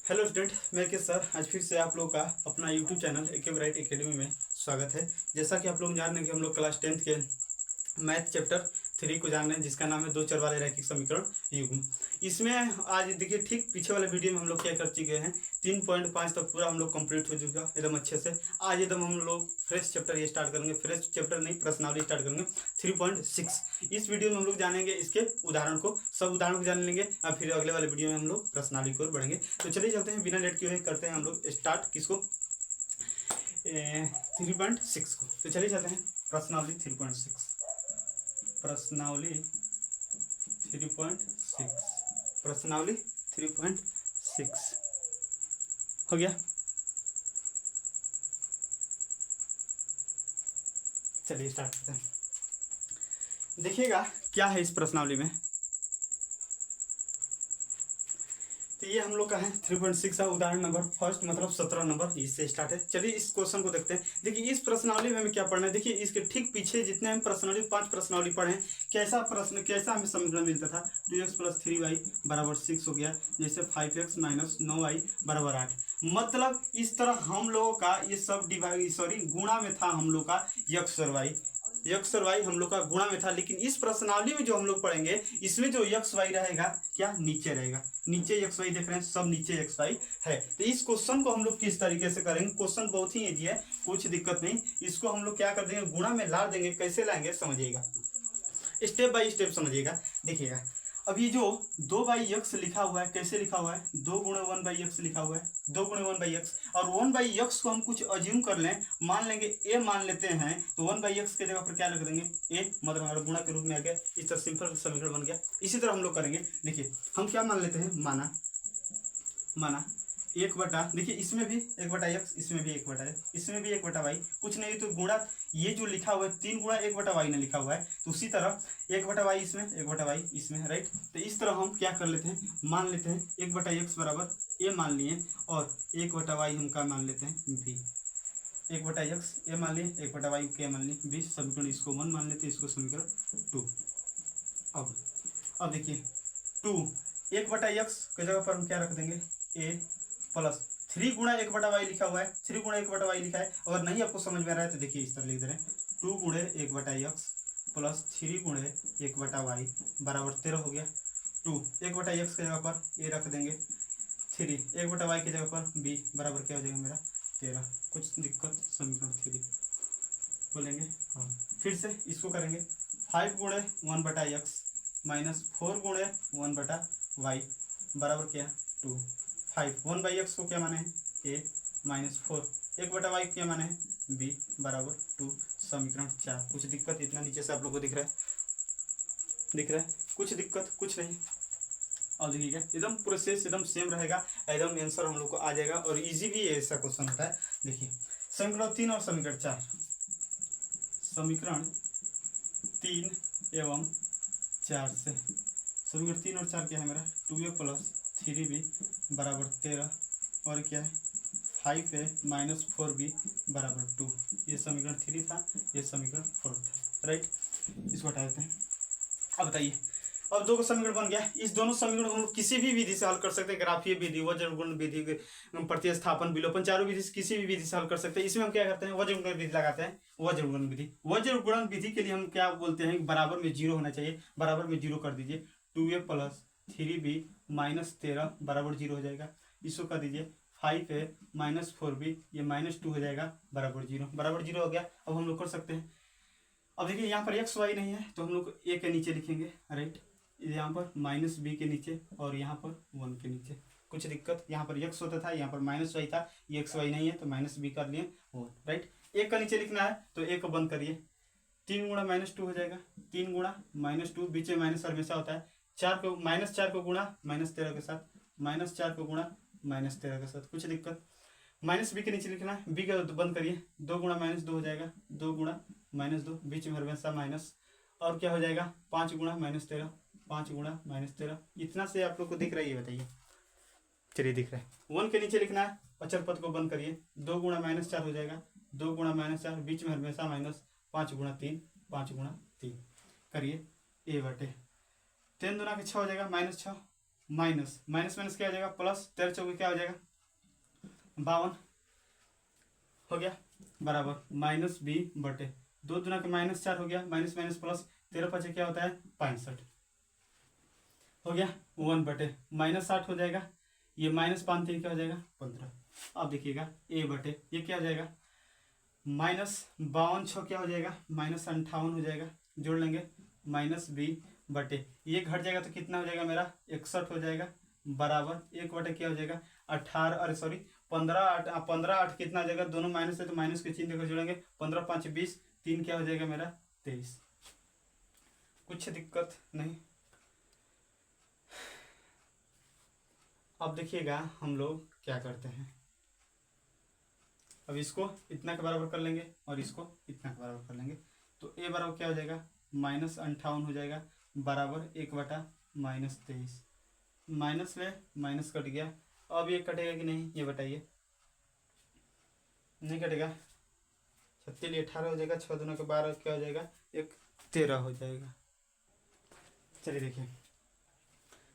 Hello student, मैं के sir आज फिर से आप लोगों का अपना YouTube channel AK bright academy में स्वागत है। जैसा कि आप लोग जान रहे हैं कि हम लोग क्लास 10th के मैथ चैप्टर 3 को जान रहे हैं, जिसका नाम है दो चर वाले रैखिक समीकरण युग्म। इसमें आज देखिए ठीक पीछे वाले वीडियो में हम लोग क्या कर चुके हैं, 3.5 तक पूरा हम लोग कंप्लीट हो चुका एकदम अच्छे से। आज एकदम हम लोग फ्रेश चैप्टर ये स्टार्ट करेंगे, फ्रेश चैप्टर नहीं प्रश्नावली स्टार्ट करेंगे 3.6। इस वीडियो में हम लोग जानेंगे इसके उदाहरण को, सब उदाहरण को जान लेंगे और फिर अगले वाले वीडियो में हम लोग प्रश्नावली की ओर बढ़ेंगे। तो चलिए चलते हैं, बिना लेट किए हुए करते हैं हम लोग स्टार्ट किसको 3.6 को। तो चलिए चलते हैं प्रश्नावली 3.6। प्रश्नावली 3.6 प्रश्नावली 3.6 हो गया। चलिए स्टार्ट करते हैं। देखिएगा क्या है इस प्रश्नावली में। तो ये हम लोग का है 3.6 है, उदाहरण नंबर फर्स्ट मतलब 17 नंबर इससे स्टार्ट है। चलिए इस क्वेश्चन को देखते हैं। देखिए इस प्रश्नावली में हमें क्या पढ़ना है। देखिए इसके ठीक पीछे जितने हम प्रश्नावली 5 प्रश्नावली पढ़े हैं, कैसा हमें समीकरण मिलता था 2x + 3y बराबर 6 हो गया, जैसे 5x - 9y बराबर 8। मतलब इस तरह हम लोगों का ये सब गुणा में था हम लोग का x और y हम लोग का गुणा में था। लेकिन इस प्रश्नावली में जो हम लोग पढ़ेंगे, इसमें जो x y रहेगा क्या नीचे रहेगा। नीचे x y देख रहे हैं, सब नीचे x y है। तो इस क्वेश्चन को हम लोग किस तरीके से करेंगे, क्वेश्चन बहुत ही इजी है, कुछ दिक्कत नहीं। इसको हम लोग क्या कर देंगे, गुणा में ला देंगे। कैसे लाएंगे समझिएगा, स्टेप बाय स्टेप समझिएगा। देखिएगा अब ये जो 2/x लिखा हुआ है, कैसे लिखा हुआ है, 2 × 1/x लिखा हुआ है, 2 × 1/x। और 1/x को हम कुछ अज्यूम कर लें, मान लेंगे a मान लेते हैं, तो 1/x के जगह पर क्या लिख देंगे a, मतलब हमारा गुणा के रूप में आ गया। इस तरह सिंपल समीकरण बन गया। इसी तरह हम लोग करेंगे। देखिए हम क्या मान लेते हैं, माना 1/, देखिए इसमें भी 1/x, इसमें भी 1/x, इसमें भी 1/y, कुछ नहीं तो गुणा, ये जो लिखा हुआ है 3 गुणा 1/y ने लिखा हुआ है, तो उसी तरह 1/y इसमें 1/y इसमें, राइट। तो इस तरह हम क्या कर लेते हैं, मान लेते हैं 1/x बराबर a मान लिए, और 1/y हम क्या मान लेते हैं b। 1/x a मान लिए, 1/y क्या मान लिए b। समीकरण इसको 1 मान लेते हैं, इसको समीकरण 2। अब देखिए 2 1/x की जगह पर हम क्या रख देंगे a प्लस 3 गुणा 1/y लिखा हुआ है, 3 गुणा 1/y लिखा है। अगर नहीं आपको समझ में आ रहा है तो देखिए इस तरह लिख दे रहे हैं, 2 × 1/x प्लस 3 × 1/y बराबर 13 हो गया। 2 1/x की जगह पर a रख देंगे, 3 1/y की जगह पर b बराबर क्या हो जाएगा मेरा 13। कुछ दिक्कत, समीकरण 3 बोलेंगे। हाँ फिर से इसको करेंगे, 5 × 1/x माइनस 4 × 1/y बराबर क्या 2। 5 1/x को क्या माने हैं a माइनस 4 1/y क्या माने हैं b बराबर 2। समीकरण 4। कुछ दिक्कत, इतना नीचे से आप लोग को दिख रहा है, कुछ दिक्कत कुछ नहीं। और देखिएगा एकदम प्रोसेस एकदम सेम रहेगा, एकदम आंसर हम लोग को आ जाएगा। और इजी भी ऐसा क्वेश्चन होता है। देखिए समीकरण 3 और समीकरण 4, समीकरण 3 एवं 4 से समीकरण 3 और 4 क्या है मेरा, 2a + 3b बराबर 13, और क्या है 5a - 4b बराबर 2। ये समीकरण 3 था, ये समीकरण 4 था, राइट। इसको हटा देते हैं। अब बताइए, अब दो का समीकरण बन गया। इस दोनों समीकरण को हम लोग किसी भी विधि से हल कर सकते हैं, ग्राफीय विधि, वज्र गुण विधि, प्रतिस्थापन, विलोपन, चारों विधि से किसी भी विधि से हल कर सकते हैं। इसमें हम क्या करते हैं, वज्र गुणन विधि लगाते हैं। वज्र गुणन विधि के लिए हम क्या बोलते हैं, बराबर में 0 होना चाहिए, बराबर में 0 कर दीजिए। 2a + 3b - 13 बराबर 0 हो जाएगा। इसको कर दीजिए 5a - 4b, ये -2 हो जाएगा, बराबर 0, बराबर 0 हो गया। अब हम लोग कर सकते हैं। अब देखिए यहाँ पर x y नहीं है, तो हम लोग a के नीचे लिखेंगे, राइट। यहाँ पर -b के नीचे, और यहाँ पर 1 के नीचे। कुछ दिक्कत, यहाँ पर x होता था, यहाँ पर -y था, ये x y नहीं है तो -b कर लिए 1, राइट। 1 का नीचे लिखना है तो 1 को बंद करिए, 3 गुणा -2 हो जाएगा, 3 गुणा -2, बीच में माइनस हमेशा होता है। 4 को गुणा -13 के साथ, -4 को गुणा -13 के साथ। कुछ दिक्कत, -b के नीचे लिखना है, b का बंद करिए, 2 गुणा -2 हो जाएगा, 2 गुणा -2, बीच में हमेशा माइनस, और क्या हो जाएगा 5 गुणा -13, 5 गुणा -13। इतना से आप लोग को दिख रही है, बताइए। चलिए दिख रहा है। 1 के नीचे लिखना है, अचर पद को बंद करिए, 2 गुणा -4 हो जाएगा, 2 गुणा -4, बीच में हमेशा माइनस, 5 गुणा 3, 5 गुणा 3 करिए a/, 3 दूना के 6 हो जाएगा, -6, माइनस माइनस माइनस क्या हो जाएगा प्लस, 13 चौके क्या हो जाएगा 52 हो गया, बराबर माइनस बी बटे 2 दूना के -4 हो गया, माइनस माइनस प्लस, 13 पचे क्या होता है 65 हो गया, 1 बटे -8 हो जाएगा, ये -5 3 क्या हो जाएगा 15। अब देखिएगा ए बटे ये क्या हो जाएगा -52 क्या हो जाएगा -58 हो जाएगा, जोड़ लेंगे माइनस बी बटे ये घट जाएगा तो कितना हो जाएगा मेरा 61 हो जाएगा, बराबर 1 बटे क्या हो जाएगा 18, अरे सॉरी 15 8 कितना हो जाएगा, दोनों माइनस है तो माइनस के चिन्ह देकर जोड़ेंगे, 15 5 20, 3 क्या हो जाएगा मेरा 23। कुछ दिक्कत नहीं। अब देखिएगा हम लोग क्या करते हैं, अब इसको इतना के बराबर कर लेंगे और इसको इतना के बराबर कर लेंगे, तो ए बराबर क्या हो जाएगा -58 हो जाएगा, बराबर 1 बटा -23, माइनस में माइनस कट गया। अब ये कटेगा कि नहीं ये बताइए, नहीं कटेगा, 36 18 हो जाएगा, 6 दूना के 12 क्या हो जाएगा 1 13 हो जाएगा। चलिए देखिए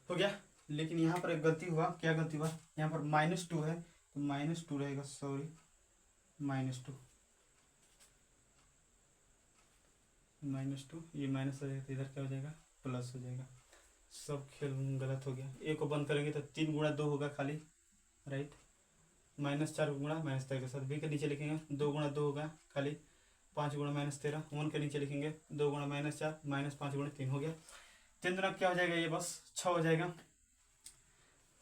हो गया, लेकिन यहाँ पर एक गलती हुआ, क्या गलती हुआ, यहाँ पर -2 है तो -2 रहेगा, सॉरी -2 ये माइनस हो जाएगा तो इधर क्या हो जाएगा प्लस हो जाएगा, सब खेल गलत हो गया। ए को बंद करेंगे तो 3 गुणा 2 होगा खाली, राइट, -4 गुणा -13 के साथ, बी के नीचे लिखेंगे 2 गुणा 2 होगा खाली, 5 गुणा -13, 1 के नीचे लिखेंगे 2 गुणा -4 -5 गुणा 3 हो गया, 3 दूना क्या हो जाएगा ये बस 6 हो जाएगा,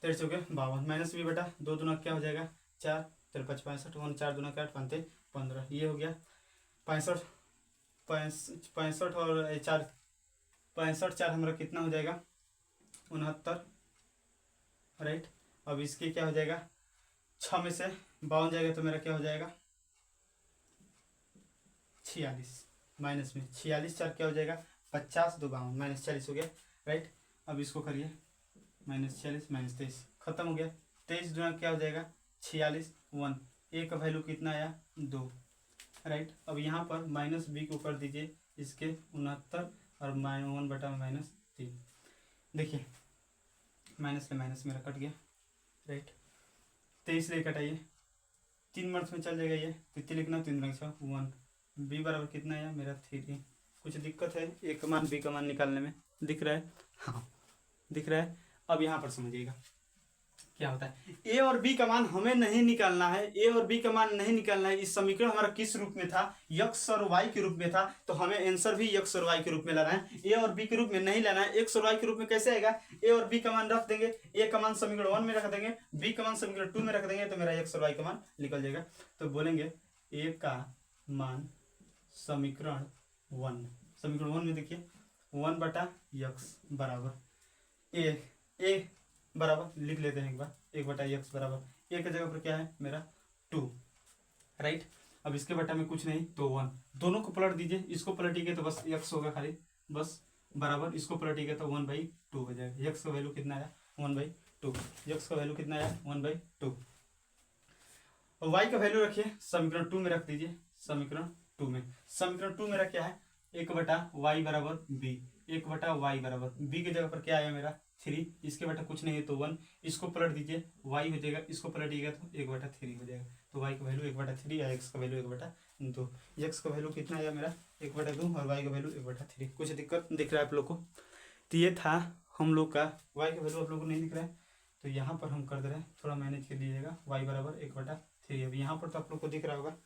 13 चौके 52, माइनस बी बटा 2 दूना क्या हो जाएगा 4 13 5 65, 1 4 दूना 8 5 15, ये हो गया 65 65 और 4 65 4 हमारा कितना हो जाएगा 69, राइट। अब इसके क्या हो जाएगा 6 में से 52 जाएगा तो मेरा क्या हो जाएगा 46, माइनस में 46 4 क्या हो जाएगा 50 2 52 -40 हो गया, राइट। अब इसको करिए -40 -23 खत्म हो गया, 23 दूना क्या हो जाएगा 46 1, ए का वैल्यू कितना आया 2, राइट। अब यहाँ पर माइनस बी को कर दीजिए इसके 69 और -1 बटा -3, देखिए माइनस का माइनस मेरा कट गया, राइट। 23 ले कटाइए 3 मर्थ में चल जाएगा ये, कितने लिखना 3 रंग 6 1, बी बराबर कितना आया मेरा 3। कुछ दिक्कत है ए का मान बी का मान निकालने में, दिख रहा है, हाँ दिख रहा है। अब यहाँ पर समझिएगा क्या होता है, ए और बी का मान हमें नहीं निकालना है, ए और बी का मान नहीं निकालना है। इस समीकरण हमारा किस रूप में था, x और y के रूप में था, तो हमें आंसर भी x और y के रूप में लाना है, ए और बी के रूप में नहीं लाना है। x और y के रूप में कैसे आएगा, ए और बी का मान रख देंगे, ए का मान समीकरण 1 में रख देंगे, बी का मान समीकरण 2 में रख देंगे, तो मेरा x और y का मान निकल जाएगा। तो बोलेंगे ए का मान समीकरण 1 में देखिए 1 बटा x बराबर ए बराबर लिख लेते हैं एक बार, 1 बटा x बराबर ए की जगह पर क्या है मेरा 2, राइट। अब इसके बटा में कुछ नहीं तो 1, दोनों को पलट दीजिए, इसको पलटिएगा तो बस x होगा खाली, बस बराबर इसको पलटिएगा तो 1/2 हो जाएगा। x का वैल्यू कितना आया 1/2, x का वैल्यू कितना आया 1/2, और y का वैल्यू रखिए समीकरण 2 में रख दीजिए, समीकरण 2 मेरा क्या है 1 बटा y बराबर b, 1 बटा y बराबर b की जगह पर क्या आया मेरा 3, इसके बटा कुछ नहीं है तो 1, इसको पलट दीजिए y हो जाएगा, इसको पलटिएगा तो 1 बटा 3 हो जाएगा, तो y का वैल्यू 1 बटा 3 या x का वैल्यू 1 बटा 2, x का वैल्यू कितना आया मेरा 1 बटा 2 और y का वैल्यू 1 बटा 3। कुछ दिक्कत दिख रहा है आप लोग को, तो ये था हम लोग का y का वैल्यू आप लोग को नहीं दिख रहा है, तो यहाँ पर हम कर दे रहे हैं, थोड़ा मैनेज कर लीजिएगा, y बराबर 1 बटा 3। अब यहाँ पर तो आप लोग को दिख रहा होगा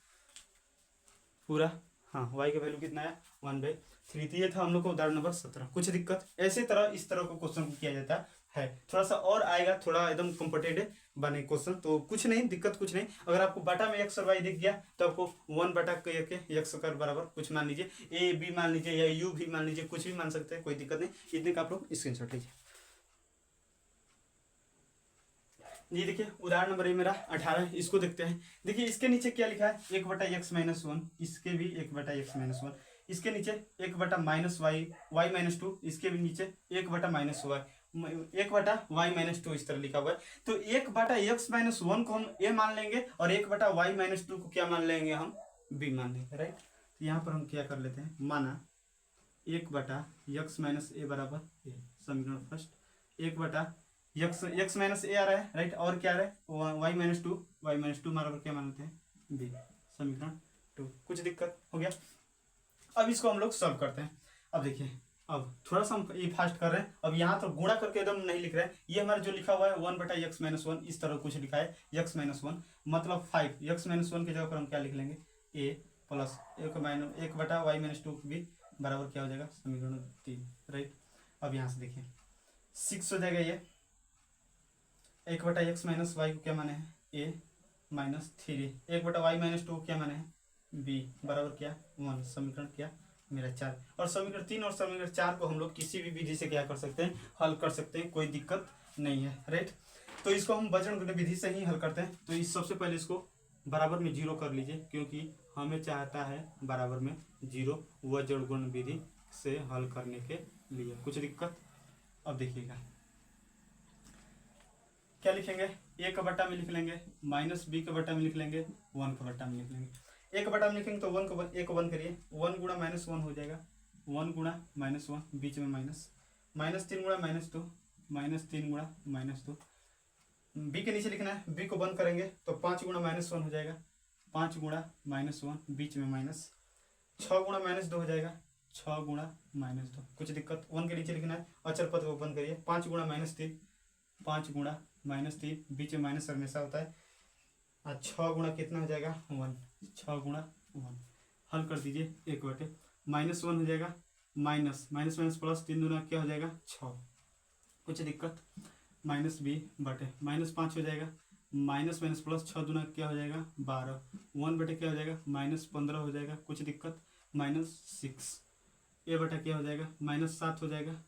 पूरा, हाँ y का वैल्यू कितना है 1/3। ये था हम लोग को उदाहरण नंबर 17। कुछ दिक्कत ऐसे तरह इस तरह को क्वेश्चन किया जाता है, थोड़ा सा और आएगा, थोड़ा एकदम कॉम्प्लिकेटेड बने क्वेश्चन, तो कुछ नहीं दिक्कत कुछ नहीं। अगर आपको बाटा में x और y दिख गया तो आपको 1 बटा के x कर बराबर कुछ मान लीजिए, ए बी मान लीजिए या यू भी मान लीजिए, कुछ भी मान सकते हैं, कोई दिक्कत नहीं। इतने का आप लोग स्क्रीनशॉट लीजिए। ये देखिए उदाहरण नंबर मेरा 18, इसको देखते हैं। देखिए इसके नीचे क्या लिखा है 1 बटा x माइनस 1, इसके भी 1 बटा x माइनस 1, इसके नीचे 1 बटा माइनस y माइनस 2, इसके भी नीचे 1 बटा माइनस y 1 बटा y माइनस 2, इस तरह लिखा हुआ है। तो 1 बटा x माइनस 1 को हम a मान लेंगे और 1 बटा y माइनस 2 को क्या मान लेंगे हम b मान लेंगे, राइट। तो यहाँ पर हम क्या कर लेते हैं, माना 1 बटा x माइनस a बराबर a, समीकरण फर्स्ट 1 बटा एक्स माइनस ए आ रहा है राइट, और क्या आ रहा है Y minus two, Y minus two बराबर क्या मानते हैं बी, समीकरण 2। कुछ दिक्कत हो गया। अब इसको हम लोग सॉल्व करते हैं। अब देखिए, अब थोड़ा सा हम ये फास्ट कर रहे हैं, अब यहाँ तो गुणा करके एकदम नहीं लिख रहे हैं, ये हमारा जो लिखा हुआ है 1/x-1 इस तरह कुछ लिखा है x-1 मतलब 5, x-1 की जगह पर हम क्या लिख लेंगे a प्लस 1/y-2 भी बराबर क्या हो जाएगा समीकरण 3 राइट। अब यहाँ से देखिए 6 हो जाएगा, ये 1/x-y को क्या माने हैं a माइनस 3, 1/y-2 क्या माने हैं b बराबर क्या 1, समीकरण क्या मेरा 4। और समीकरण 3 और समीकरण 4 को हम लोग किसी भी विधि से क्या कर सकते हैं हल कर सकते हैं, कोई दिक्कत नहीं है राइट। तो इसको हम वज्रगुण विधि से ही हल करते हैं। तो इस सबसे पहले इसको बराबर में 0 कर लीजिए, क्योंकि हमें चाहता है बराबर में 0 वज्रगुण विधि से हल करने के लिए। कुछ दिक्कत? अब देखिएगा क्या लिखेंगे, a का बट्टा में लिख लेंगे माइनस b का बट्टा में लिख लेंगे 1 का बट्टा में लिख लेंगे। a का बट्टा में लिखेंगे तो 1 को a को 1 करिए, 1 गुणा -1 हो जाएगा, 1 गुणा -1 बीच में माइनस, -3 गुणा -2, -3 गुणा -2। b के नीचे लिखना है, b को 1 करेंगे तो 5 गुणा -1 हो जाएगा, 5 गुणा -1 बीच में माइनस, 6 गुणा -2 हो जाएगा, 6 गुणा -2। कुछ दिक्कत? 1 के नीचे लिखना है, अचर पद को 1 करिए, 5 गुणा -3, 5 गुणा -3 बीच में माइनस हमेशा होता है, 6 गुणा कितना हो जाएगा 1, 6 गुणा 1 हल कर दीजिए 1/, -1 हो जाएगा, माइनस माइनस माइनस प्लस 3 गुना क्या हो जाएगा 6। कुछ दिक्कत? -b/, -5 हो जाएगा, माइनस माइनस प्लस 6 दुना क्या हो जाएगा 12, 1/, क्या हो जाएगा -15 हो जाएगा। कुछ दिक्कत? -6 a/, क्या हो जाएगा -7 हो जाएगा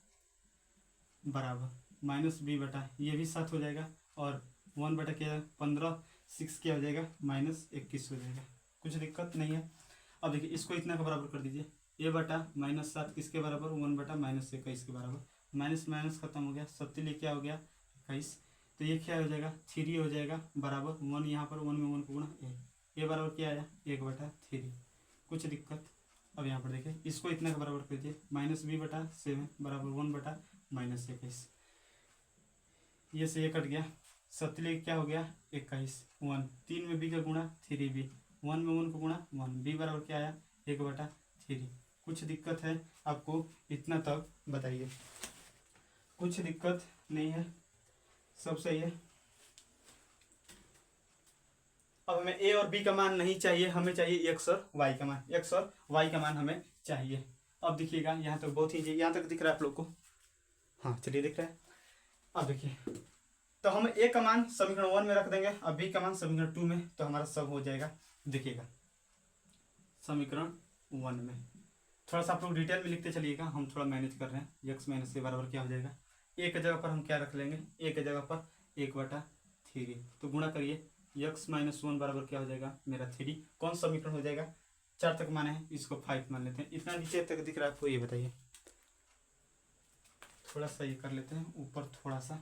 बराबर -b/, ये भी 7 हो जाएगा, और 1/, क्या 15, 6 क्या हो जाएगा -21 हो जाएगा। कुछ दिक्कत नहीं है। अब देखिए इसको इतना का बराबर कर दीजिए, a/-7 किसके बराबर 1/-21 के बराबर, माइनस माइनस खत्म हो गया, 7 क्या हो गया 21, तो ये क्या हो जाएगा 3 हो जाएगा बराबर 1, यहाँ पर 1 में 1 को गुणा a बराबर क्या आया 1/3। कुछ दिक्कत? अब यहाँ पर देखिए इसको इतना का बराबर कर दीजिए, -b/7 बराबर 1/-21, ये से ये कट गया, 7 क्या हो गया 21, 1 3 में b का गुणा 3b, 1 में 1 को गुणा 1, b बराबर क्या आया 1/3। कुछ दिक्कत है आपको? इतना तक बताइए। कुछ दिक्कत नहीं है, सब सही है। अब हमें a और b का मान नहीं चाहिए, हमें चाहिए x और y का मान, x और y का मान हमें चाहिए। अब देखिएगा यहाँ तक बहुत ही, यहाँ तक दिख रहा है आप लोग को? हाँ चलिए दिख रहा है। अब देखिए तो हम a का मान समीकरण 1 में रख देंगे, अब b का मान समीकरण 2 में, तो हमारा सब हो जाएगा। देखिएगा समीकरण 1 में थोड़ा सा आप लोग डिटेल में लिखते चलिएगा, हम थोड़ा मैनेज कर रहे हैं। x माइनस a बराबर क्या हो जाएगा, a की जगह पर हम क्या रख लेंगे, a की जगह पर 1/3, तो गुणा करिए, x-1 बराबर क्या हो जाएगा मेरा 3। कौन समीकरण हो जाएगा 4 तक माने हैं, इसको 5 मान लेते हैं। इतना नीचे तक दिख रहा है आपको, ये बताइए। थोड़ा सा ये कर लेते हैं ऊपर थोड़ा सा,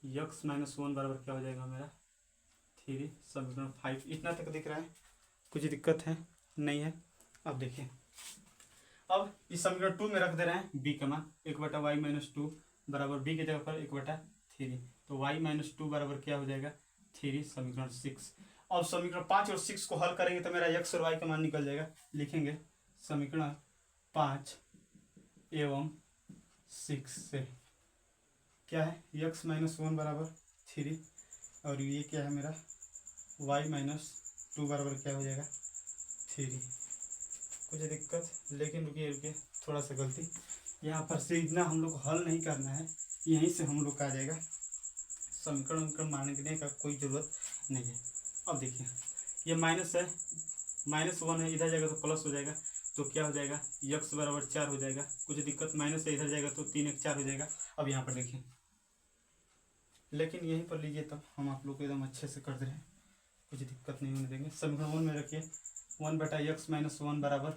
x-1 बराबर क्या हो जाएगा मेरा 3, समीकरण 5 इतना तक दिख रहा है। कुछ दिक्कत है नहीं है? अब देखिए अब इस समीकरण 2 में रख दे रहे हैं b का मान, 1/y-2 बराबर b की जगह पर 1/3, तो y-2 बराबर क्या हो जाएगा 3, समीकरण 6। अब समीकरण 5 और 6 को हल करेंगे तो मेरा x और y का मान निकल जाएगा। लिखेंगे समीकरण 5 एवं 6 से क्या है x-1 बराबर 3, और ये क्या है मेरा y-2 बराबर क्या हो जाएगा 3। कुछ दिक्कत? लेकिन रुकिए रुकिए, थोड़ा सा गलती, यहाँ पर से इतना हम लोग हल नहीं करना है, यहीं से हम लोग का आ जाएगा। समीकरण उनकरण मानने का कोई ज़रूरत नहीं है। अब देखिए ये माइनस है, -1 है, इधर जाएगा तो प्लस हो जाएगा, तो क्या हो जाएगा x बराबर 4 हो जाएगा। कुछ दिक्कत? माइनस से इधर जाएगा तो 3 1 4 हो जाएगा। अब यहाँ पर देखिए, लेकिन यहीं पर लीजिए तब हम आप लोग को एकदम अच्छे से कर दे रहे हैं, कुछ दिक्कत नहीं होने देंगे। समीकरण 1 में रखिए 1/x-1 बराबर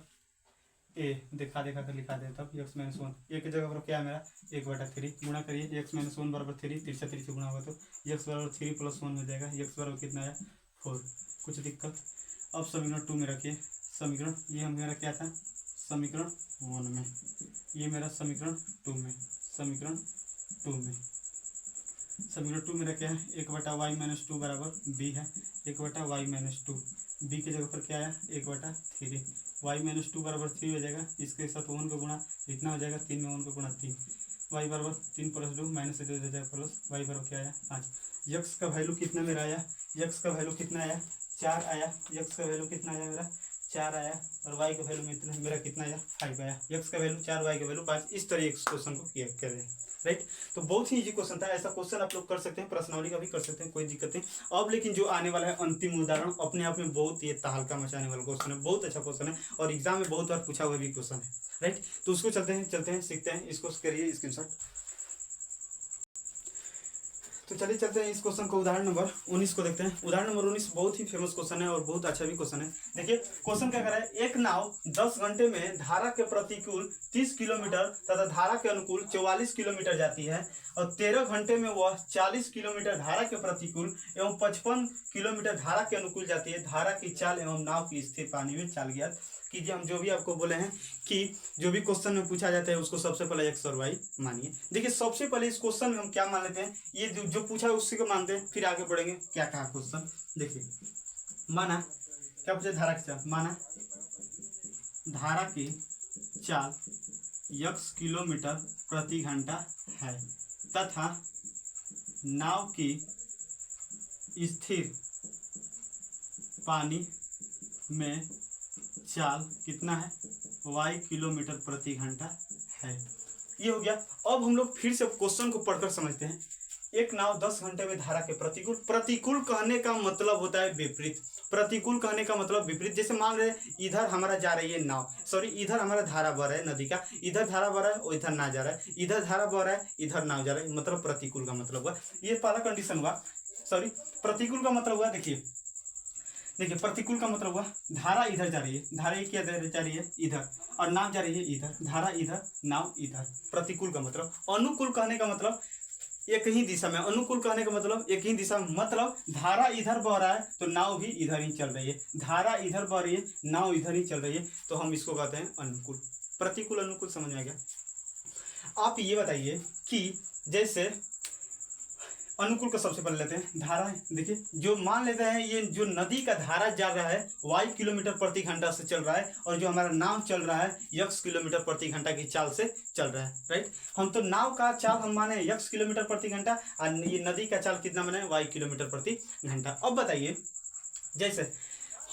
a, दिखा कर लिखा दे तब x-1, a की जगह पर क्या है मेरा 1/3, गुणा करिए, x-1 बराबर 3, 3 से 3 से गुणा होगा तो x बराबर 3 + 1 हो जाएगा, x बराबर कितना आया 4। कुछ दिक्कत? अब समीकरण 2 में रखिए, समीकरण ये मेरा क्या था समीकरण 1 में, ये मेरा समीकरण 2 में, समीकरण 2 में समीकरण 2 मेरा क्या है, 1/y-2 बराबर b है, 1/y-2, b की जगह पर क्या आया 1/3, y-2 बराबर 3 हो जाएगा, इसके साथ 1 का गुणा इतना हो जाएगा, 3 में 1 का गुणा 3, y बराबर 3 + 2 माइनस से 2 हो जाएगा प्लस, y बराबर क्या आया 5। यक्स का वैल्यू कितना मेरा आया, यक्स का वैल्यू कितना आया 4 आया, यक्स का वैल्यू कितना आया मेरा 4 आया, और y का वैल्यू में मेरा कितना आया 5 आया, x का वैल्यू 4, y का वैल्यू 5। इस तरह इस क्वेश्चन को किया करें, राइट। तो बहुत ही इजी क्वेश्चन था, ऐसा क्वेश्चन आप लोग कर सकते हैं, प्रश्नावली का भी कर सकते हैं, कोई दिक्कत नहीं। अब लेकिन जो आने वाला है अंतिम उदाहरण अपने आप में बहुत ये तहलका मचाने वाला क्वेश्चन है, बहुत अच्छा क्वेश्चन है और एग्जाम में बहुत बार पूछा हुआ भी क्वेश्चन है, राइट। तो उसको चलते हैं सीखते हैं, इसको करिए स्क्रीनशॉट। तो चलिए चलते हैं इस क्वेश्चन को, उदाहरण नंबर 19 को देखते हैं। उदाहरण नंबर 19 बहुत ही फेमस क्वेश्चन है और बहुत अच्छा भी क्वेश्चन है। देखिए क्वेश्चन क्या कर रहा है, एक नाव 10 घंटे में धारा के प्रतिकूल 30 किलोमीटर तथा धारा के अनुकूल 44 किलोमीटर जाती है और 13 घंटे में वह 40 किलोमीटर धारा के प्रतिकूल एवं 55 किलोमीटर धारा के अनुकूल जाती है। धारा की चाल एवं नाव की स्थिर पानी में चाल ज्ञात कीजिए। हम जो भी आपको बोले हैं कि जो भी क्वेश्चन में पूछा जाता है उसको सबसे पहले एक्स और वाई मानिए। देखिए सबसे पहले इस क्वेश्चन में हम क्या मान लेते हैं, ये जो पूछा है उसी को मानते हैं, फिर आगे बढ़ेंगे क्या कहा क्वेश्चन। देखिए माना क्या पूछा, धारा की चाल, माना धारा की चाल x किलोमीटर प्रति घंटा है तथा नाव की स्थिर पानी में चाल कितना है y किलोमीटर प्रति घंटा है। ये हो गया। अब हम लोग फिर से क्वेश्चन को पढ़कर समझते हैं। एक नाव 10 घंटे में धारा के प्रतिकूल, प्रतिकूल कहने का मतलब होता है विपरीत, प्रतिकूल कहने का मतलब विपरीत। जैसे मान रहे इधर हमारा जा रही है नाव, सॉरी इधर हमारा धारा बह रहा है नदी का, इधर धारा बह रहा है और इधर ना जा रहा है, इधर धारा बह रहा है इधर नाव जा रहा है, मतलब प्रतिकूल का मतलब हुआ। ये पहला कंडीशन हुआ, सॉरी प्रतिकूल का मतलब हुआ। देखिए प्रतिकूल का मतलब हुआ धारा इधर जा रही है, धारा क्या जा रही है इधर, और नाव जा रही है इधर, धारा इधर नाव इधर। प्रतिकूल का मतलब। अनुकूल कहने का मतलब एक ही दिशा में, अनुकूल कहने का मतलब एक ही दिशा में, मतलब धारा इधर बह रहा है तो नाव भी इधर ही चल रही है, धारा इधर बह रही है नाव इधर ही चल रही है, तो हम इसको कहते हैं अनुकूल। प्रतिकूल अनुकूल समझ में आ गया। आप ये बताइए कि जैसे अनुकूल को सबसे पहले लेते हैं, धारा है। देखिए जो मान लेते हैं ये जो नदी का धारा जा रहा है y किलोमीटर प्रति घंटा से चल रहा है और जो हमारा नाव चल रहा है x किलोमीटर प्रति घंटा की चाल से चल रहा है, राइट। हम तो नाव का चाल हम माने x किलोमीटर प्रति घंटा और ये नदी का चाल कितना माने y किलोमीटर प्रति घंटा। अब बताइए जैसे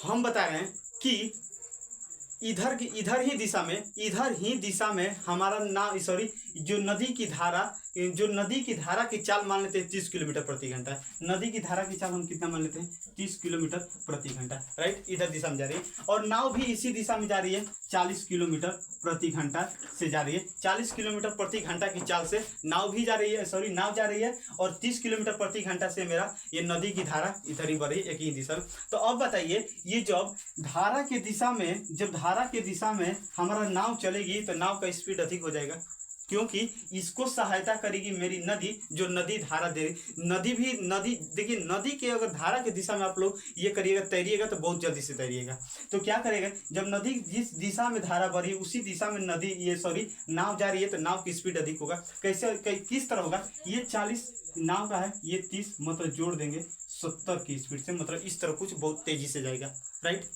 हम बता रहे हैं कि इधर ही दिशा में हमारा नाव, सॉरी जो नदी की धारा की चाल मान लेते हैं 30 किलोमीटर प्रति घंटा। नदी की धारा की चाल हम कितना मान लेते हैं 30 किलोमीटर प्रति घंटा, राइट। इधर दिशा में जा रही है और नाव भी इसी दिशा में जा रही है, 40 किलोमीटर प्रति घंटा से जा रही है। 40 किलोमीटर प्रति घंटा की चाल से नाव भी जा रही है, सॉरी नाव जा रही है और 30 किलोमीटर प्रति घंटा से मेरा ये नदी की धारा इधर ही बढ़ रही है, एक ही दिशा में। तो अब बताइए ये जब धारा के दिशा में हमारा नाव चलेगी तो नाव का स्पीड अधिक हो जाएगा, क्योंकि इसको सहायता करेगी मेरी नदी, जो नदी धारा दे नदी। देखिए नदी के अगर धारा के दिशा में आप लोग ये करिएगा, तैरिएगा तो बहुत जल्दी से तैरिएगा। तो क्या करेगा, जब नदी जिस दिशा में धारा बढ़ी उसी दिशा में नाव जा रही है तो नाव की स्पीड अधिक होगा। किस तरह होगा, ये 40 नाव का है, ये 30, मतलब जोड़ देंगे 70 की स्पीड से, मतलब इस तरह कुछ बहुत तेजी से जाएगा, राइट।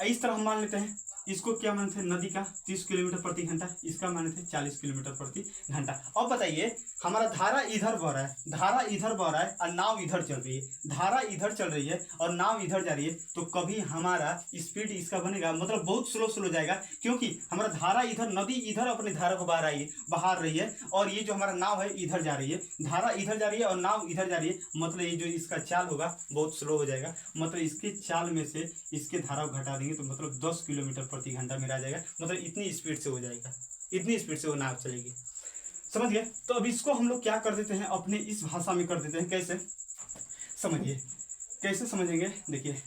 इस तरह हम मान लेते हैं इसको क्या मानते हैं, नदी का 30 किलोमीटर प्रति घंटा, इसका मानते हैं 40 किलोमीटर प्रति घंटा। अब बताइए हमारा धारा इधर बह रहा है और नाव इधर चल रही है, धारा इधर चल रही है और नाव इधर जा रही है, तो कभी हमारा स्पीड इसका बनेगा मतलब बहुत स्लो जाएगा, क्योंकि हमारा धारा इधर, नदी इधर अपनी धारा को बहा रही है और ये जो हमारा नाव है इधर जा रही है, धारा इधर जा रही है और नाव इधर जा रही है, मतलब ये जो इसका चाल होगा बहुत स्लो हो जाएगा। मतलब इसके चाल में से इसके धारा को घटा देंगे तो मतलब 10 किलोमीटर प्रति घंटा में आ जाएगा, मतलब इतनी स्पीड से हो जाएगा, इतनी स्पीड से वो नाव चलेगी, समझ गए। तो अब इसको हम लोग क्या कर देते हैं, अपने इस भाषा में कर देते हैं। कैसे समझिए, कैसे समझेंगे, देखिए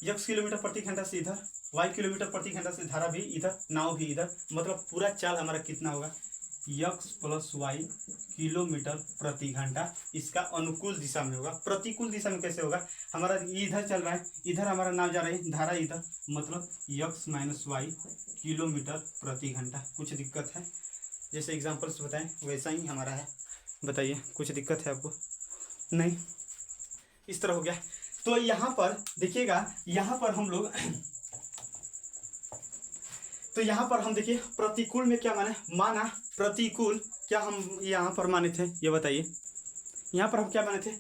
x किलोमीटर प्रति घंटा से इधर, y किलोमीटर प्रति घंटा से धारा भी इधर, नाव भी इधर, मतलब पूरा चाल हमारा कितना होगा x + y किलोमीटर प्रति घंटा। इसका अनुकूल दिशा में होगा। प्रतिकूल दिशा में कैसे होगा, हमारा इधर चल रहा है, इधर हमारा नाव जा रहा है, धारा इधर, मतलब x - y किलोमीटर प्रति घंटा। कुछ दिक्कत है, जैसे एग्जाम्पल से बताएं वैसा ही हमारा है। बताइए कुछ दिक्कत है आपको? नहीं, इस तरह हो गया। तो यहाँ पर देखिएगा, यहाँ पर हम लोग तो यहाँ पर हम देखिए प्रतिकूल में क्या माना प्रतिकूल क्या हम यहाँ पर माने थे, ये बताइए। यहाँ पर हम क्या माने थे,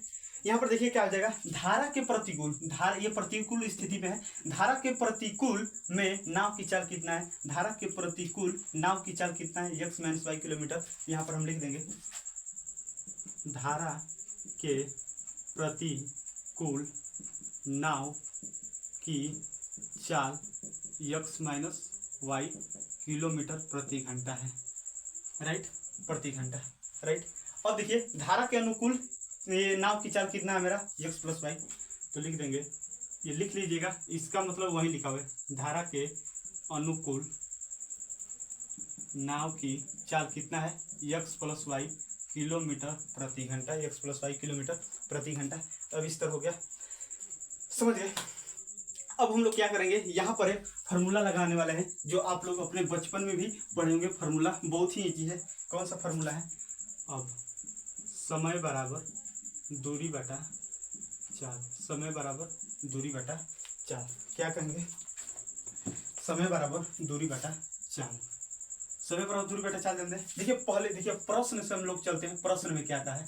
यहाँ पर देखिए क्या हो जाएगा, धारा के प्रतिकूल, धारा ये प्रतिकूल स्थिति में है, धारा के प्रतिकूल में नाव की चाल कितना है, धारा के प्रतिकूल नाव की चाल कितना है, x - y किलोमीटर। यहाँ पर हम लिख देंगे धारा के प्रतिकूल नाव की चाल x - y किलोमीटर प्रति घंटा है, राइट, प्रति घंटा, राइट। अब देखिए धारा के अनुकूल ये नाव की चाल कितना है मेरा, x + y, तो लिख देंगे, ये लिख लीजिएगा, इसका मतलब वही लिखा हुआ है, धारा के अनुकूल नाव की चाल कितना है, x + y किलोमीटर प्रति घंटा, x + y किलोमीटर प्रति घंटा। अब इस तरह हो गया, समझ गए। अब हम लोग क्या करेंगे, यहाँ पर एक फार्मूला लगाने वाले हैं जो आप लोग अपने बचपन में भी पढ़े होंगे। फार्मूला बहुत ही इजी है। कौन सा फार्मूला है, अब समय बराबर दूरी बटा चाल, समय बराबर दूरी बटा चाल, क्या कहेंगे, समय बराबर दूरी बटा चाल, समय बराबर दूरी बटा चाल देंगे। देखिए पहले देखिए प्रश्न से हम लोग चलते हैं। प्रश्न में क्या कहा है,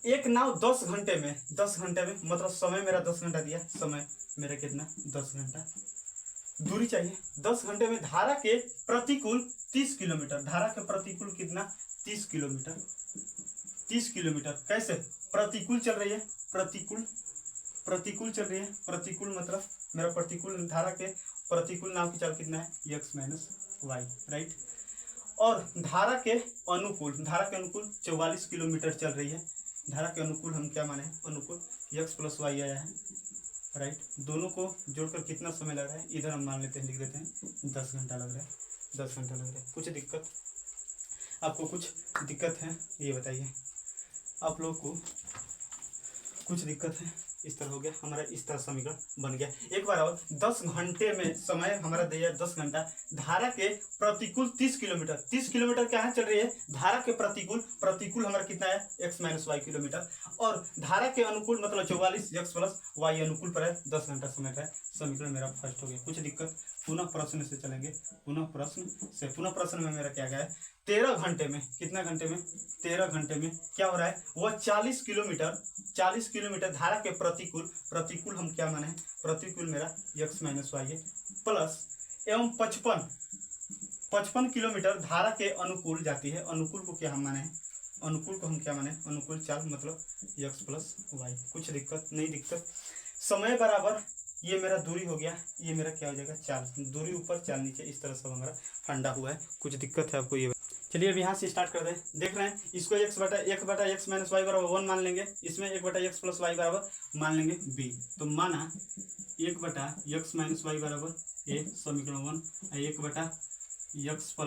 एक नाव 10 घंटे में, 10 घंटे में मतलब समय मेरा 10 घंटा दिया, समय मेरा कितना 10 घंटा, दूरी चाहिए 10 घंटे में, धारा के प्रतिकूल 30 किलोमीटर, धारा के प्रतिकूल कितना 30 किलोमीटर, 30 किलोमीटर। कैसे, प्रतिकूल चल रही है, प्रतिकूल प्रतिकूल चल रही है, प्रतिकूल मतलब मेरा प्रतिकूल, धारा के प्रतिकूल नाव की चाल कितना है, x - y, राइट। और धारा के अनुकूल, धारा के अनुकूल 44 किलोमीटर चल रही है, धारा के अनुकूल हम क्या माने, अनुकूल x + y आया है, राइट। दोनों को जोड़कर कितना समय लग रहा है, इधर हम मान लेते हैं, लिख देते हैं 10 घंटा लग रहा है, 10 घंटा लग रहा है। कुछ दिक्कत, आपको कुछ दिक्कत है ये बताइए, आप लोग को कुछ दिक्कत है? इस तरह हो गया हमारा, इस तरह समीकरण बन गया। एक बार और, 10 घंटे में समय हमारा दिया 10 घंटा, धारा के प्रतिकूल 30 किलोमीटर, 30 किलोमीटर क्या है चल रही है, धारा के प्रतिकूल, प्रतिकूल हमारा कितना है x - y किलोमीटर, और धारा के अनुकूल मतलब 44 x + y अनुकूल पर है, 10 घंटा समय का है। समीकरण मेरा फर्स्ट हो गया। कुछ दिक्कत, पुनः प्रश्न से चलेंगे, पुनः प्रश्न से, पुनः प्रश्न में मेरा क्या गया है, 13 घंटे में, कितना घंटे में, 13 घंटे में क्या हो रहा है, वह 40 किलोमीटर, 40 किलोमीटर धारा के प्रतिकूल, प्रतिकूल हम क्या माने, प्रतिकूल मेरा x - y है, प्लस एवं 55 किलोमीटर धारा के अनुकूल जाती है, अनुकूल को क्या हम माने, अनुकूल को हम क्या माने, अनुकूल चाल मतलब x + y। कुछ दिक्कत नहीं, दिक्कत। समय बराबर ये मेरा दूरी हो गया, ये मेरा क्या हो जाएगा, चाल, दूरी ऊपर चाल नीचे, इस तरह सब हमारा फंडा हुआ है। कुछ दिक्कत है आपको ये, चलिए अब यहाँ से स्टार्ट कर दें। देख रहे हैं, इसको x बटा x - y बराबर 1 मान लेंगे, इसमें 1 बटा x + y बराबर मान लेंगे b। तो माना 1 बटा x - y बराबर a, समीकरण 1, 1 बटा x +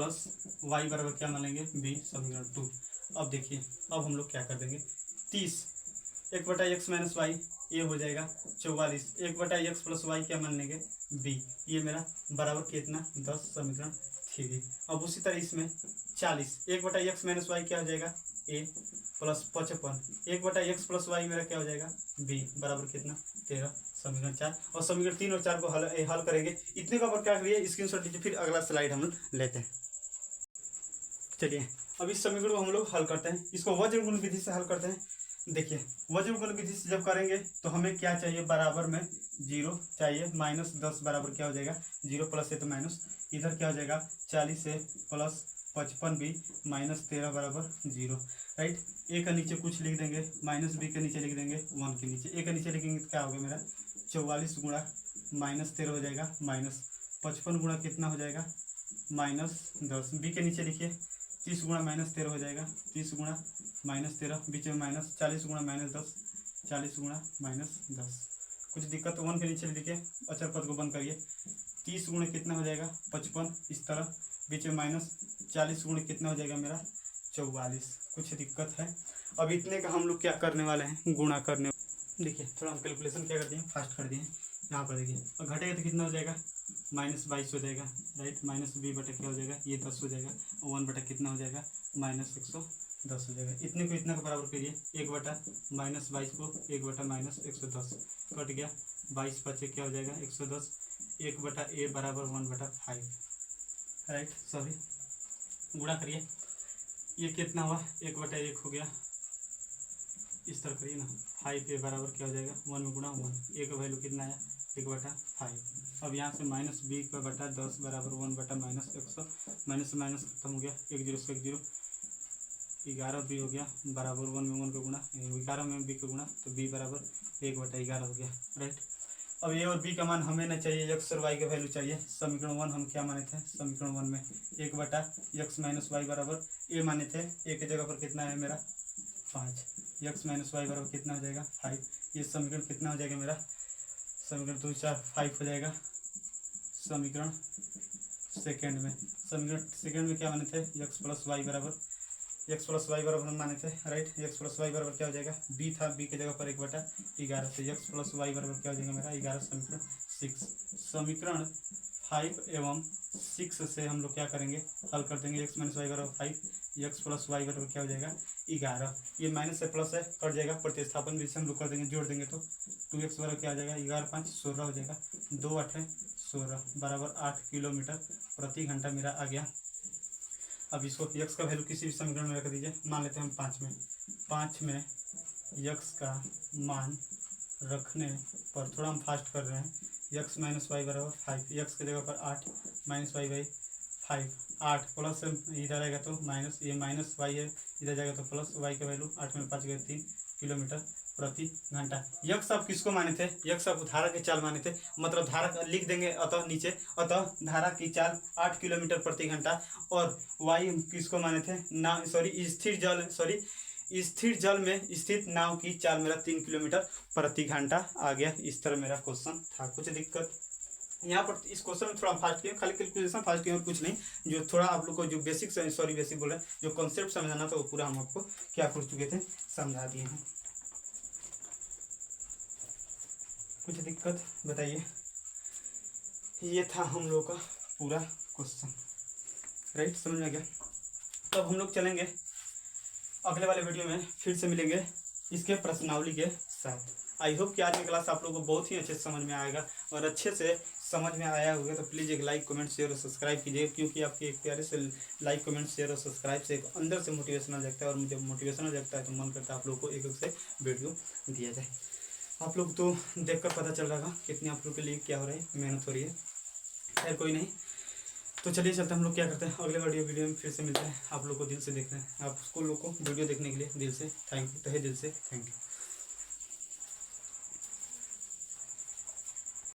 y बराबर क्या मान लेंगे, b, समीकरण 2। अब देखिए, अब हम लोग क्या कर देंगे, 30, 1 बटा x - y ये हो जाएगा 44, 1 बटा x + y क्या मान लेंगे, b, ये मेरा बराबर कितना 10, समीकरण 3। अब उसी तरह इसमें 40, 1 बटा x - y क्या हो जाएगा, a, प्लस 55, 1 बटा x + y मेरा क्या हो जाएगा, b, बराबर कितना 13, समीकरण 4। और समीकरण 3 और 4 को हल करेंगे। इतने का क्या करिए, स्क्रीनशॉट लीजिए, फिर अगला स्लाइड हम लेते हैं। चलिए अब इस समीकरण को हम लोग हल करते हैं, इसको वज्र गुण विधि से हल करते हैं। देखिए वज्र गुण विधि से जब करेंगे तो हमें क्या चाहिए, बराबर में 0 चाहिए, -10 बराबर क्या हो जाएगा 0, प्लस है तो माइनस, इधर क्या हो जाएगा 40 से प्लस 55 भी -13 बराबर 0, राइट। ए का नीचे कुछ लिख देंगे, -b के नीचे लिख देंगे 1 के नीचे, ए के नीचे लिखेंगे तो क्या होगा मेरा 44 गुणा -13 हो जाएगा, -55 गुणा कितना हो जाएगा -10, बी के नीचे लिखिए 30 गुणा -13 हो जाएगा, 30 गुणा -13, बीच में माइनस, 40 गुणा -10, 40 गुणा -10। कुछ दिक्कत, 1 के नीचे लिखिए, अचर पद को बंद करिए, 30 गुणा कितना हो जाएगा 55, इस तरह बीच में माइनस, 40 गुणा कितना हो जाएगा मेरा 44। कुछ दिक्कत है। अब इतने का हम लोग क्या करने वाले हैं, गुणा करने। देखिए थोड़ा हम कैलकुलेशन क्या कर दिए, फास्ट कर दिए। यहाँ पर देखिए, और घटेगा तो कितना हो जाएगा -22 हो जाएगा, राइट। -b बटा क्या हो जाएगा, ये 10 हो जाएगा, और 1 बटा कितना हो जाएगा -120 10 हो जाएगा। इतने को इतना के बराबर करिए, 1/-22 को 1/-110 कट गया, 22 बचे क्या हो जाएगा 110, 1/a बराबर 1/5, राइट, सॉरी गुणा करिए, ये कितना हुआ 1/1 हो गया, इस तरह करिए ना, 5a बराबर क्या हो जाएगा 1 में गुणा 1, a का वैल्यू कितना आया 1/5। अब यहाँ से -b/10 बराबर 1/-100, माइनस से माइनस खत्म हो गया, 1 0 से 1 0, 11 b हो गया बराबर 1 में 1 का गुणा, 11 में b का गुणा, तो b बराबर 1/11 हो गया, राइट। अब a और b का मान हमें ना चाहिए, x और y का वैल्यू चाहिए। समीकरण 1 हम क्या माने थे, समीकरण 1 में 1/x - y बराबर a माने थे, a की जगह पर कितना है मेरा 5, x - y बराबर कितना हो जाएगा 5। ये समीकरण कितना हो जाएगा मेरा, समीकरण 2 4 5 हो जाएगा। समीकरण सेकेंड में क्या माने थे, x + y बराबर हम माने थे, राइट। x + y बराबर क्या हो जाएगा, b था, b की जगह पर 1/11, तो x + y बराबर क्या हो जाएगा मेरा 11। समीकरण 6, समीकरण 5 एवं 6 से हम लोग क्या करेंगे, हल कर देंगे। x - y बराबर 5, x + y बराबर क्या हो जाएगा 11। ये माइनस से प्लस है, कट जाएगा, प्रतिस्थापन भी से हम लोग कर देंगे, जोड़ देंगे तो 2x बराबर क्या हो जाएगा 11 5 16 हो जाएगा, 2 8 16 बराबर 8 किलोमीटर प्रति घंटा मेरा आ गया। अब इसको x का वैल्यू किसी भी समीकरण में रख दीजिए, मान लेते हैं हम 5 में x का मान रखने पर, थोड़ा हम फास्ट कर रहे हैं, x - y बराबर 5, x की जगह पर 8 - y/5, 8 प्लस इधर आएगा तो माइनस, ये माइनस y है, इधर जाएगा तो प्लस, y का वैल्यू 8 में 5 गए 3 किलोमीटर प्रति घंटा। यक्स आप किसको माने थे, यक्स आप धारा की चाल माने थे, मतलब धारा लिख देंगे अतः नीचे, अतः धारा की चाल 8 किलोमीटर प्रति घंटा। और वाई किसको माने थे, ना सॉरी स्थिर जल में स्थित नाव की चाल मेरा 3 किलोमीटर प्रति घंटा आ गया। इस तरह मेरा क्वेश्चन था। कुछ दिक्कत यहाँ पर इस क्वेश्चन में थोड़ा फास्ट किया, खाली कैलकुलेशन फास्ट किया और कुछ नहीं। जो थोड़ा आप लोग को जो बेसिक बोल रहे हैं, जो कॉन्सेप्ट समझाना था वो पूरा हम आपको क्या कर चुके थे, समझा दिए हैं। कुछ दिक्कत बताइए। ये था हम लोग का पूरा क्वेश्चन, राइट, समझ में आ गया। तो अब हम लोग चलेंगे अगले वाले वीडियो में, फिर से मिलेंगे इसके प्रश्नावली के साथ। आई होप कि आज की क्लास आप लोगों को बहुत ही अच्छे से समझ में आएगा, और अच्छे से समझ में आया होगा तो प्लीज़ एक लाइक कमेंट शेयर और सब्सक्राइब कीजिए, क्योंकि आपके एक प्यारे से लाइक कमेंट शेयर और सब्सक्राइब से एक अंदर से मोटिवेशनल जगता है, और मुझे मोटिवेशनल जगता है तो मन करता है आप लोग को एक से वीडियो दिया जाए। आप लोग तो देखकर पता चल रहा है कितनी आप लोग के लिए क्या हो रहा है, मेहनत हो रही है। खैर कोई नहीं, तो चलिए चलते हम लोग क्या करते हैं, अगले वीडियो में फिर से मिलते हैं। आप लोग को दिल से देख रहे हैं, आप लोग को वीडियो देखने के लिए दिल से थैंक यू, तहे दिल से थैंक यू।